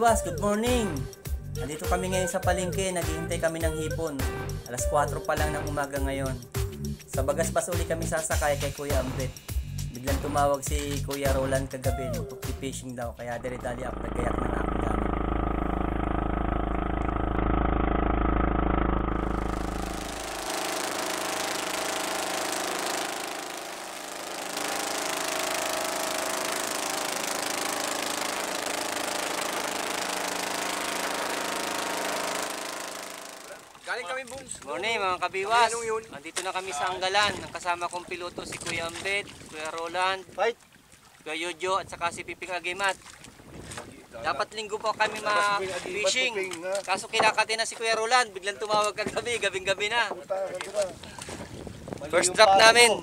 kabiwas, good morning! Nandito kami ngayon sa palengke, naghihintay kami ng hipon. Alas 4 pa lang ng umaga ngayon. Sa Bagasbas uli kami sasakay kay Kuya Ambet. Biglang tumawag si Kuya Roland kagabi, fishing daw, kaya dali-dali ako nagkayak ng aking gamit. Morning mga kabiwas, andito na kami sa Anggalan. Ang kasama kong piloto si Kuya Ambet, Kuya Roland, Kuya Yojo at saka si Piping Agimat. Dapat linggo po kami ma-fishing, kaso kinakati na si Kuya Roland. Biglang tumawag kagabi, gabing-gabi na. First drop namin.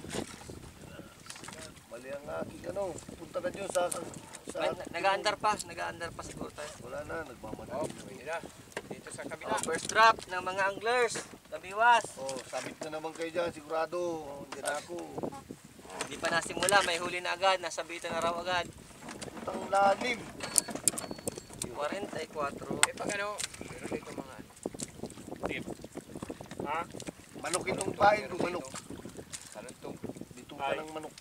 Mali ang aking punta na dyan sa... Nag-aandar pa siguro tayo. Wala na, nagmamadali. Dito sa kabila. First drop ng mga anglers, kabiwas. Sabit na naman kayo dyan, sigurado. Hindi na ako. Hindi pa nasimula, may huli na agad, nasabitan na raw agad. Putang lalim. 44. Pag ano, meron dito mga tip. Ha? Manok itong pain ko, manok. Salantong. Dito ka ng manok.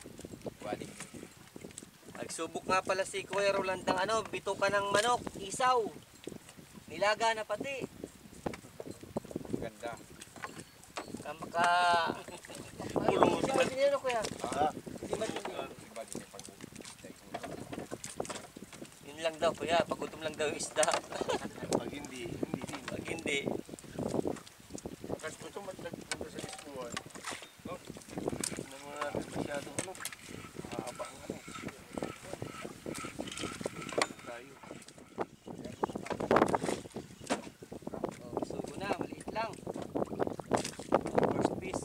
Balik. Nagsubok nga pala si Kuya Roland ng bituka ng manok, isaw. Nilaga na pati. Ganda. Kamaka pulong si Balino kuya. Ha? Yun lang daw kuya, pagutom lang daw yung isda. Pag hindi, hindi din. Pag hindi. Kasi ito magpunta sa iskuhan. Hindi naman natin masyadong mahaba ang tayo. Sugo na, maliit lang. First piece.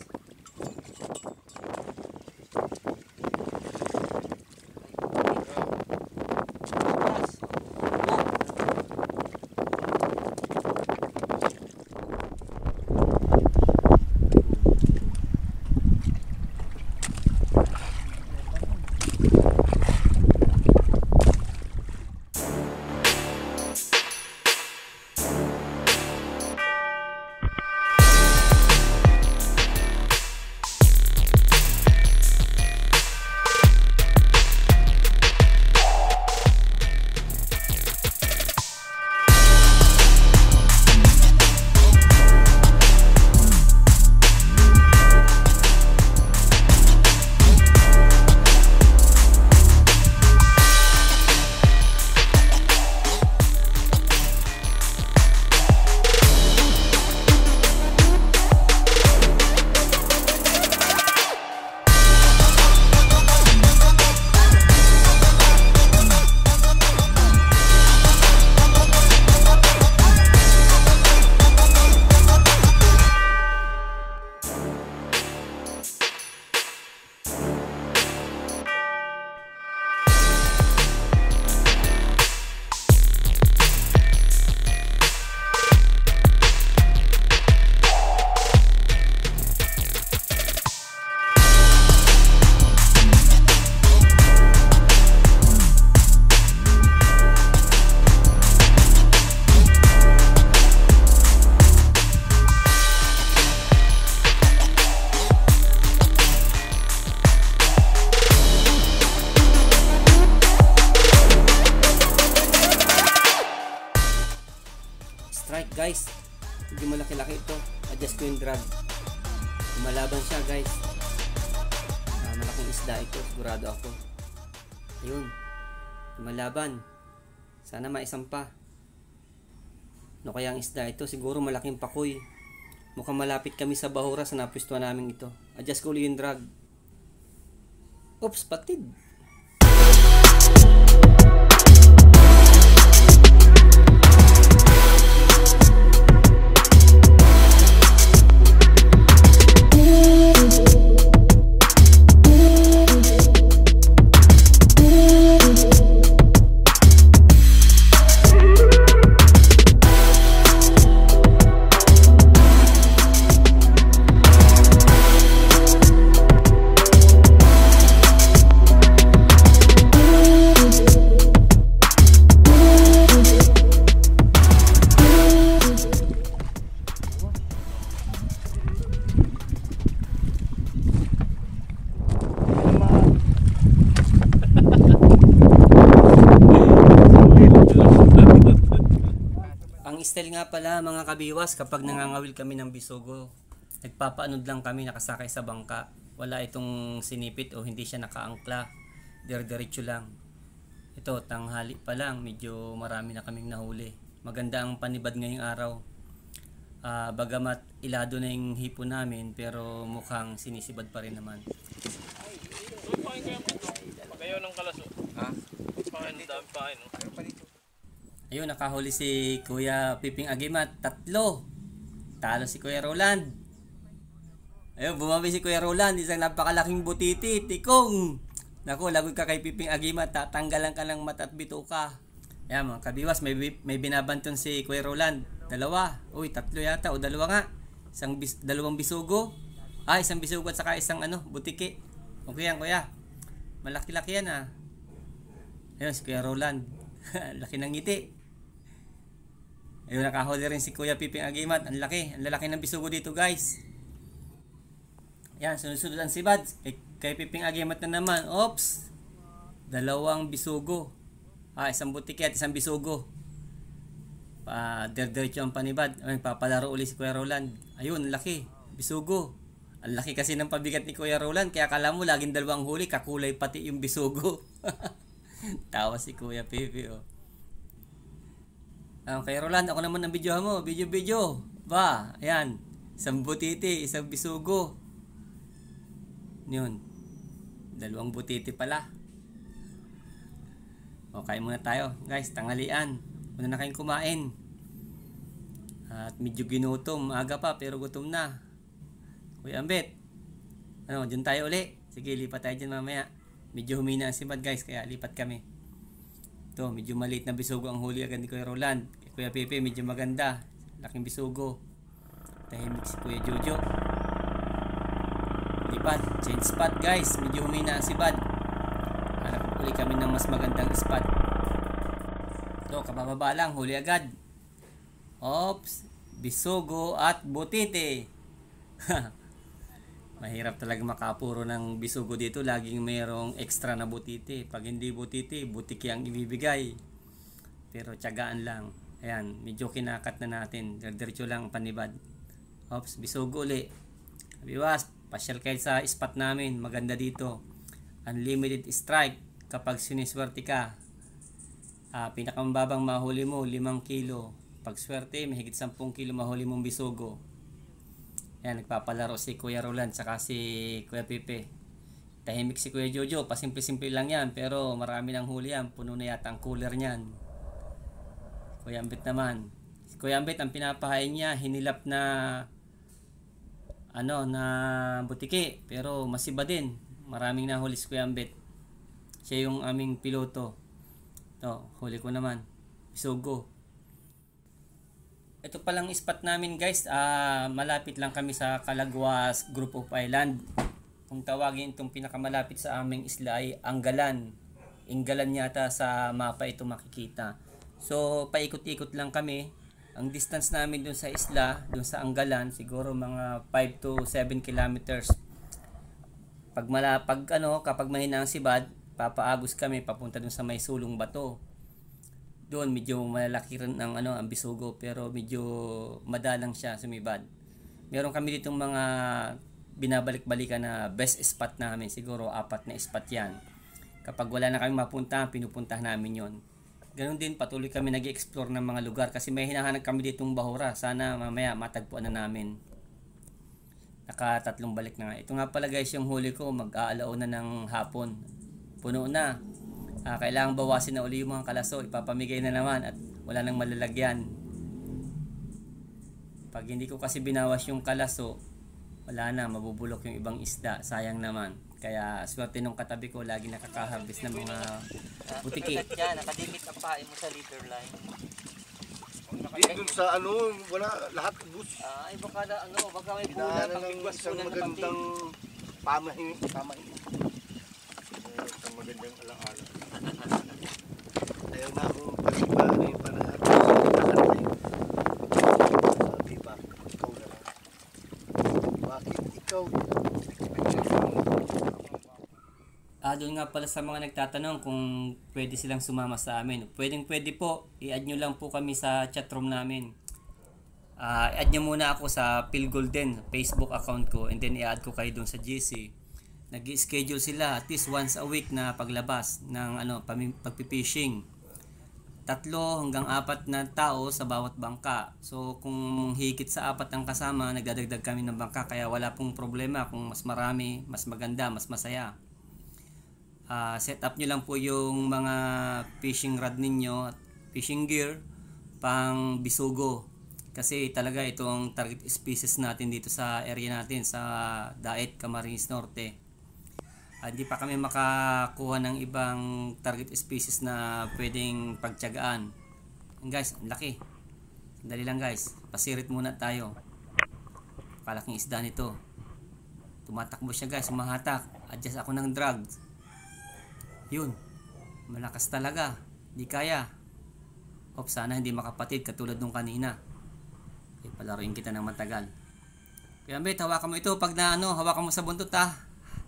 Strike guys, hindi malaki-laki ito, adjust ko yung drag, lumalaban siya guys. Malaking isda ito, sigurado ako. Ayun, lumalaban, sana maisampa. No kaya ang isda ito, siguro malaking pakoy. Mukhang malapit kami sa bahura sa napwestuhan namin ito. Adjust ko ulit yung drag. Oops, patid. style nga pala mga kabiwas kapag nangangawil kami ng bisugo. Nagpapaanod lang kami nakasakay sa bangka. Wala itong sinipit o hindi siya nakaangkla. Diretso lang. Ito, tanghali pa lang. Medyo marami na kaming nahuli. Maganda ang panibad ngayong araw. Bagamat ilado na yung hipo namin pero mukhang sinisibad pa rin naman. Pakin kayo ito. Pagayaw ng kalaso. Ha? Pakin, dami pakin. Ayun, nakahuli si Kuya Piping Agimat. 3. Talo si Kuya Roland. Ayun, bumabi si Kuya Roland. Isang napakalaking butiti. Tikong! Naku, lagot ka kay Piping Agimat. Tatanggalan ka ng mata at bituka. Ayan mga kabiwas, may binabanton si Kuya Roland. 2. Uy, 3 yata. O 2 nga. Dalawang bisugo. Isang bisugo at saka isang butiki. Okay yan, Kuya. Malaki-laki yan Ayun, si Kuya Roland. Laki ng ngiti. Ayun, nakahuli rin si Kuya Piping Agimat. Ang lalaki ng bisugo dito, guys. Yan, sunod-sunod ang sibad. Kay Piping Agimat na naman. Oops! 2 bisugo. Isang butiki at isang bisugo. Diretso ang panibad. Ayun, papalaro uli si Kuya Roland. Ayun, laki. Bisugo. Ang laki kasi ng pabigat ni Kuya Roland. Kaya akala mo, laging 2 huli. Kakulay pati yung bisugo. Tawa si Kuya Pipi, kay Roland, ako naman ang video mo. Video. Ba, ayan. Isang butiti, isang bisugo. Yun. 2 butiti pala. Kain muna tayo. Guys, tanghalian. Muna na kayong kumain. At medyo ginutom. Aga pa, pero gutom na. Kuya Ambet. Dyan tayo uli. Sige, lipat tayo dyan mamaya. Medyo humina ang sibad, guys. Kaya lipat kami. Ito, medyo maliit na bisugo ang huli agad ni Kuya Roland. Kuya Pepe, medyo maganda. Laking bisugo. Tahimik si Kuya Jojo. Lipat. Change spot, guys. Medyo humina ang sibad. Hanap uli kami ng mas magandang spot. Ito, kabababa lang. Huli agad. Oops. Bisugo at butiti. Mahirap talaga makapuro ng bisugo dito. Laging mayroong extra na butiti. Pag hindi butiti, butiki ang ibibigay. Pero tiyagaan lang. Ayan, medyo kinakat na natin. Diretso lang panibad. Oops, bisugo uli. Biwas, pasyal kayo sa spot namin. Maganda dito. Unlimited strike kapag siniswerte ka. Pinakamababang mahuli mo, 5 kilo. Pag swerte, mahigit 10 kilo mahuli mong bisugo. Ayan, nagpapalaro si Kuya Roland saka si Kuya Pepe. Tahimik si Kuya Jojo. Pasimple-simple lang yan. Pero marami ng huli yan. Puno na yata ang cooler niyan. Kuya Ambet naman. Si Kuya Ambet, ang pinapahain niya, hinilap na na butiki. Pero masiba din. Maraming nahuli si Kuya Ambet. Siya yung aming piloto. Ito, huli ko naman. Bisugo. Ito palang spot namin, guys. Malapit lang kami sa Calaguas Group of Island. Kung tawagin itong pinakamalapit sa aming isla ay Anggalan. Inggalan yata sa mapa ito makikita. So, paikot-ikot lang kami. Ang distance namin dun sa isla, dun sa Anggalan, siguro mga 5 to 7 kilometers. Kapag mahina ang sibad, papaagos kami papunta dun sa may sulong bato. Doon medyo malalaki rin ang ang bisugo, pero medyo madalang siya sumibad. Meron kami ditong mga binabalik-balikan na best spot namin. Siguro 4 na spot yan. Kapag wala na kami mapunta, pinupuntahan namin yon. Ganon din, patuloy kami nag-explore ng mga lugar kasi may hinahanap kami ditong bahura. Sana mamaya matagpuan na namin. Naka 3 balik na nga. Ito nga pala, guys, yung huli ko, mag-aalaw na ng hapon. Puno na. Kailangan bawasin na uli yung mga kalaso. Ipapamigay na naman at wala nang malalagyan. Pag hindi ko kasi binawas yung kalaso, wala na, mabubulok yung ibang isda. Sayang naman. Kaya swerte nung katabi ko, lagi nakakaharbis ng mga butiki. Nakadikit ang pain mo sa leader line. Dito sa wala, lahat bus. Baka may Pinaanan ng isang magandang pamahingi. Isang magandang alaala. Ayaw na akong palipaano yung panahat. Diba? Ikaw na lang. Bakit ikaw? Doon nga pala sa mga nagtatanong kung pwede silang sumama sa amin. Pwede po. I-add nyo lang po kami sa chatroom namin. add nyo muna ako sa Phil Golden Facebook account ko, and then i-add ko kayo dun sa GC. Nag-schedule sila at least once a week na paglabas ng pagpipishing. 3 hanggang 4 na tao sa bawat bangka. So kung higit sa 4 ang kasama, nagdadagdag kami ng bangka, kaya wala pong problema kung mas marami, mas maganda, mas masaya. Set up nyo lang po yung mga fishing rod ninyo at fishing gear pang bisugo. Kasi talaga itong target species natin dito sa area natin sa Daet, Camarines Norte. Hindi pa kami makakuha ng ibang target species na pwedeng pagtiyagaan. Guys, ang laki. Sandali lang guys, pasirit muna tayo. Kalaking isda nito. Tumatakbo siya guys, humahatak. Adjust ako ng drag. Yun, malakas talaga. Di kaya. Sana hindi makapatid katulad nung kanina. Palaruin kita ng matagal. Kaya bet, hawakan mo ito. Pag na hawakan mo sa buntot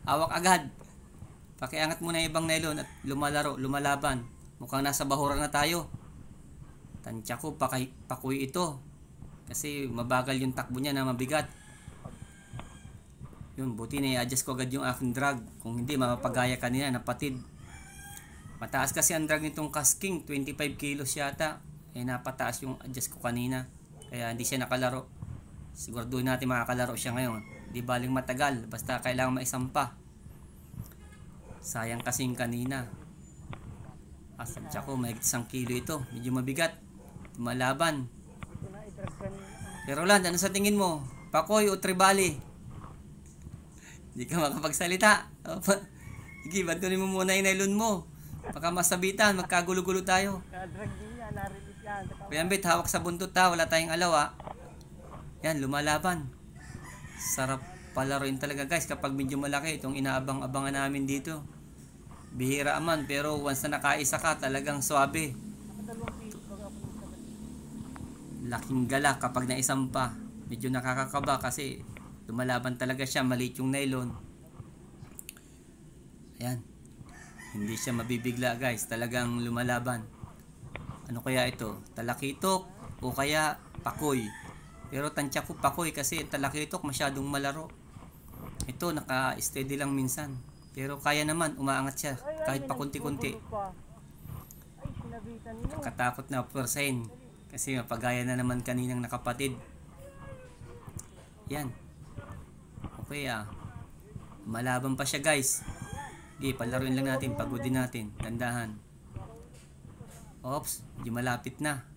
hawak agad. Pakiangat mo na ibang nylon at lumalaban. Mukhang nasa bahura na tayo. Tansya ko, pakuy ito. Kasi mabagal yung takbo niya na mabigat. Yun, buti na i-adjust ko agad yung aking drag. Kung hindi, mapagaya kanina, napatid. Mataas kasi ang drag nitong casking, 25 kilos yata. Napataas yung adjust ko kanina. Kaya hindi siya nakalaro. Siguraduhin natin makakalaro siya ngayon. Di baling matagal, basta kailangan maisampa. Sayang kasing kanina. Sadya ko, mahigit 1 kilo ito. Medyo mabigat. Malaban. Pero Roland, ano sa tingin mo? Pakoy o tribali? Hindi ka makapagsalita. Sige, bantunin mo muna yung nylon mo. Baka masabitan, magkagulo-gulo tayo. Kuya Ambit, hawak sa buntot wala tayong alaw Yan, lumalaban. Sarap palaruin talaga guys kapag medyo malaki. Itong inaabang-abangan namin dito. Bihira man, pero once na nakaisa ka, talagang swabe. Laking gala kapag naisampa. Medyo nakakakaba kasi lumalaban talaga siya, maliit yung nylon. Ayan. Hindi siya mabibigla guys, talagang lumalaban. Ano kaya ito? Talakitok o kaya pakoy? Pero tansya ko pakoy kasi talakitok masyadong malaro. Ito naka-steady lang minsan. Pero kaya naman, umaangat siya kahit pa kunti-kunti. Nakatakot na persen kasi mapagaya na naman kaninang nakapatid. Yan. Okay Malaban pa siya guys. Palaruin lang natin, pagodin natin. Dandahan. Oops, medyo malapit na.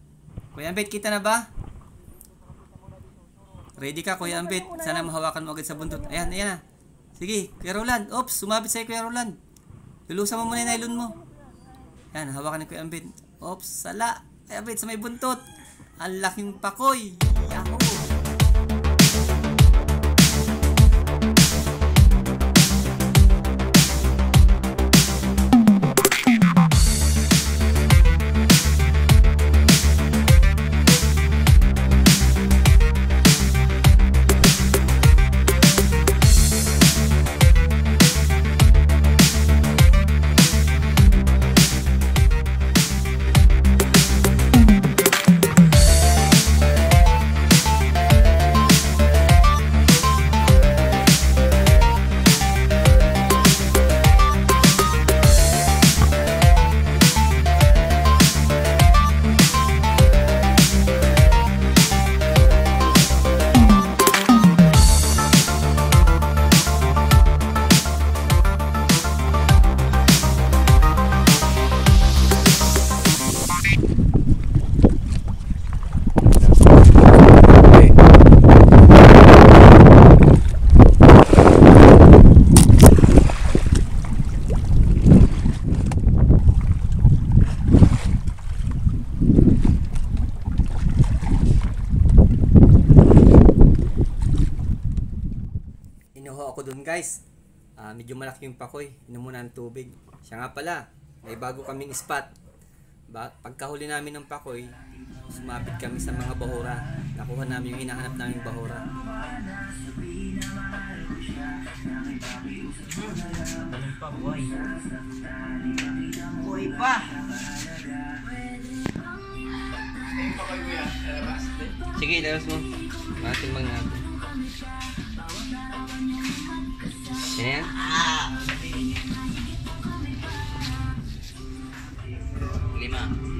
Kuya Ambit, kita na ba? Ready ka Kuya Ambit? Sana mahawakan mo agad sa buntot. Ayan na. Sige, Kuya Roland. Oops, sumabit sa'yo Kuya Roland. Lulusan mo muna yung nylon mo. Ayan, hawakan ni Kuya Ambit. Oops, sala. Kuya Ambit, sa may buntot. Ang laking pakoy. Yahoo! Guys, medyo malaki yung pakoy. Inom muna ng tubig. Siya nga pala, may bago kaming spot. Pagkahuli namin ng pakoy, sumapit kami sa mga bahura. Nakuha namin yung hinahanap naming bahura. Buhay pa! Sige, ilabas mo. Matimbang natin. Yan. Lima.